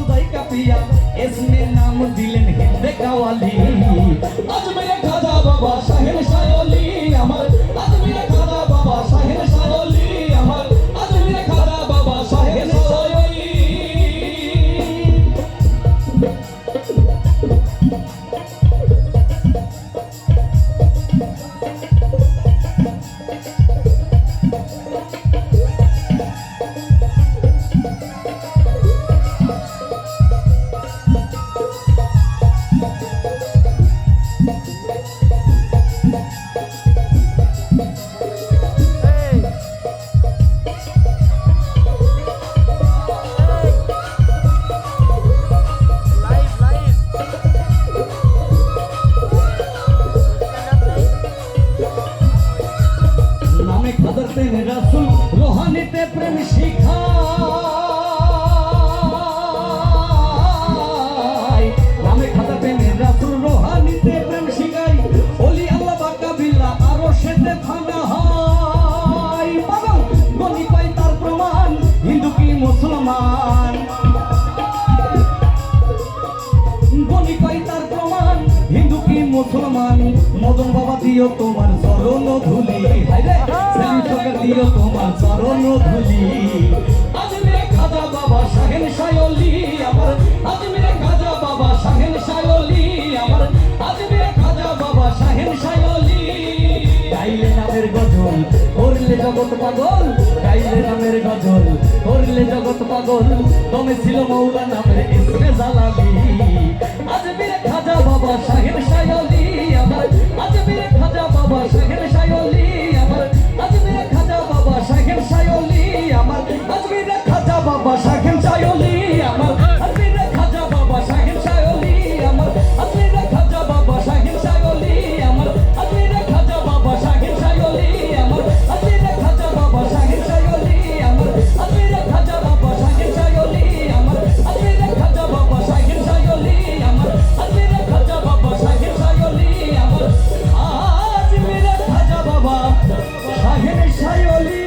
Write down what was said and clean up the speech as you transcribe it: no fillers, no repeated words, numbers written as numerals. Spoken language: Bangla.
পাগল দাই কাপিয়া এসনে নাম দিলেন হিন্দে কাওয়ালি আজমিরে খাজা বাবা শাহের শায়লি আমার আজমিরে খাজা বাবা শাহের শায়লি আমার আজমিরে খাজা বাবা শাহের শায়লি রাসূল রোহানিতে প্রেম শিখায় নামে খাতা প্রেমের রাসূল রোহানিতে প্রেম শিখায় ওলি আল্লাহ বাকা বিল্লাহ আরো সেতে ফানা হয় পাগল গনি পাই তার প্রমাণ হিন্দু কি মুসলমান গনি পাই তার প্রমাণ হিন্দু কি মুসলমান মদন বাবা দিও তোমার চরণ ধুলি হায়রে দিও তোমার চরণ ধুলি আজমিরে খাজা বাবা শাহেন শায়লি আমার আজমিরে খাজা বাবা শাহেন শায়লি আমার আজমিরে খাজা বাবা শাহেন শায়লি গাইলে নামের গজল করলে জগৎ পাগল গাইলে নামের গজল করলে জগৎ পাগল তুমি ছিল মৌলা নামের ইসমে জালালি আজমিরে খাজা বাবা শাহেন শায়লি আমার আজমিরে খাজা বাবা শাহেন শায়লি আমার আজমিরে খাজা বাবা শাহেন শায়লি আমার আজমিরে খাজা বাবা শাহেন শায়লি আমার আজমিরে খাজা বাবা শাহেন শায়লি আমার আজমিরে খাজা বাবা শাহেন শায়লি আমার আজমিরে খাজা বাবা শাহেন শায়লি আমার আজমিরে খাজা বাবা শাহেন শায়লি আমার আজমিরে খাজা বাবা শাহেন শায়লি আমার আজমিরে খাজা বাবা শাহেন শায়লি আমার আজমিরে খাজা বাবা শাহেন শায়লি আমার আজমিরে খাজা বাবা শাহেন শায়লি